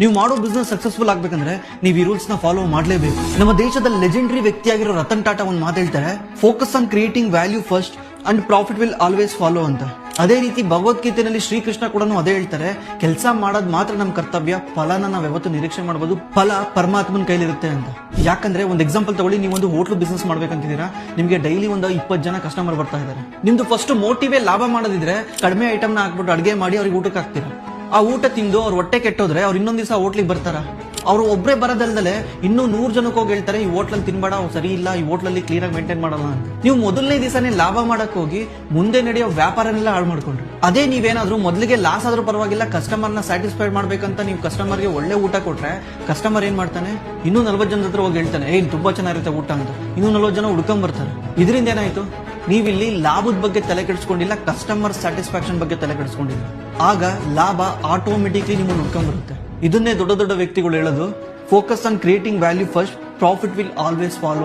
ನೀವು ಮಾಡೋ business successful ಆಗ್ಬೇಕಂದ್ರೆ ನೀವು ಈ ರೂಲ್ಸ್ ನ ಫಾಲೋ ಮಾಡಲೇಬೇಕು. ನಮ್ಮ ದೇಶದ ಲೆಜೆಂಡರಿ ವ್ಯಕ್ತಿಯಾಗಿರೋ ರತನ್ ಟಾಟಾ ಒಂದು ಮಾತು ಹೇಳ್ತಾರೆ, focus on creating value first and profit will always follow ಅಂತ. ಅದೇ ರೀತಿ ಭಗವದ್ಗೀತೆಯಲ್ಲಿ ಶ್ರೀಕೃಷ್ಣ ಕೂಡ ಅದೇ ಹೇಳ್ತಾರೆ, ಕೆಲಸ ಮಾಡೋದ್ ಮಾತ್ರ ನಮ್ಮ ಕರ್ತವ್ಯ, ಫಲನ ನಾವ್ ಯಾವತ್ತು ನಿರೀಕ್ಷೆ ಮಾಡಬಹುದು, ಫಲ ಪರಮಾತ್ಮನ ಕೈಲಿರುತ್ತೆ ಅಂತ. ಯಾಕಂದ್ರೆ ಒಂದು ಎಕ್ಸಾಂಪಲ್ ತಗೊಳ್ಳಿ, ನೀವು ಒಂದು ಹೋಟ್ಲು ಬಿಸ್ನೆಸ್ ಮಾಡ್ಬೇಕಂತಿದ್ದೀರಾ, ನಿಮ್ಗೆ ಡೈಲಿ ಒಂದು 20 ಜನ ಕಸ್ಟಮರ್ ಬರ್ತಾ ಇದ್ದಾರೆ. ನಿಮ್ದು ಫಸ್ಟ್ ಮೋಟಿವೇ ಲಾಭ ಮಾಡೋದಿದ್ರೆ ಕಡಿಮೆ ಐಟಮ್ ನ ಹಾಕ್ಬಿಟ್ಟು ಅಡಿಗೆ ಮಾಡಿ ಅವ್ರಿಗೆ ಊಟಕ್ಕೆ ಹಾಕ್ತೀರಾ. ಆ ಊಟ ತಿಂದು ಅವ್ರ ಹೊಟ್ಟೆ ಕೆಟ್ಟೋದ್ರೆ ಅವ್ರು ಇನ್ನೊಂದ್ ದಿವಸ ಹೋಟ್ಲಿಗೆ ಬರ್ತಾರ. ಅವ್ರು ಒಬ್ಬರೇ ಬರೋದಲ್ದಲೆ ಇನ್ನೂ 100 ಜನಕ್ಕೆ ಹೋಗಿ ಹೇಳ್ತಾರೆ, ಈ ಹೋಟ್ಲಲ್ಲಿ ತಿನ್ಬೇಡ, ಅವ್ರು ಸರಿ ಇಲ್ಲ, ಈ ಹೋಟ್ಲಲ್ಲಿ ಕ್ಲೀನ್ ಆಗಿ ಮೇಂಟೈನ್ ಮಾಡಲ್ಲ ಅಂತ. ನೀವು ಮೊದಲನೇ ದಿವಸನೇ ಲಾಭ ಮಾಡಕ್ ಹೋಗಿ ಮುಂದೆ ನಡೆಯೋ ವ್ಯಾಪಾರನೆಲ್ಲ ಹಾಳು ಮಾಡ್ಕೊಂಡ್ರಿ. ಅದೇ ನೀವೇನಾದ್ರೂ ಮೊದಲಿಗೆ ಲಾಸ್ ಆದ್ರೂ ಪರವಾಗಿಲ್ಲ, ಕಸ್ಟಮರ್ನ ಸ್ಯಾಟಿಸ್ಫೈಡ್ ಮಾಡ್ಬೇಕಂತ ನೀವು ಕಸ್ಟಮರ್ಗೆ ಒಳ್ಳೆ ಊಟ ಕೊಟ್ರೆ ಕಸ್ಟಮರ್ ಏನ್ ಮಾಡ್ತಾನೆ, ಇನ್ನೂ 40 ಜನದ ಹತ್ರ ಹೋಗಿ ಹೇಳ್ತಾನೆ, ತುಂಬಾ ಚೆನ್ನಾಗಿರುತ್ತೆ ಊಟ ಅಂತ. ಇನ್ನೂ 40 ಜನ ಹುಡ್ಕೊಂಡ್ ಬರ್ತಾರೆ. ಇದರಿಂದ ಏನಾಯ್ತು, ನೀವಿಲ್ಲಿ ಲಾಭದ ಬಗ್ಗೆ ತಲೆ ಕೆಡಿಸ್ಕೊಂಡಿಲ್ಲ, ಕಸ್ಟಮರ್ ಸ್ಯಾಟಿಸ್ಫ್ಯಾಕ್ಷನ್ ಬಗ್ಗೆ ತಲೆ ಕೆಡಿಸ್ಕೊಂಡಿಲ್ಲ. ಆಗ ಲಾಭ ಆಟೋಮೆಟಿಕ್ಲಿ ನಿಮ್ಮನ್ನು ಹುಡ್ಕೊಂಡ್ ಬರುತ್ತೆ. ಇದನ್ನೇ ದೊಡ್ಡ ದೊಡ್ಡ ವ್ಯಕ್ತಿಗಳು ಹೇಳೋದು, focus on creating value first, profit will always follow.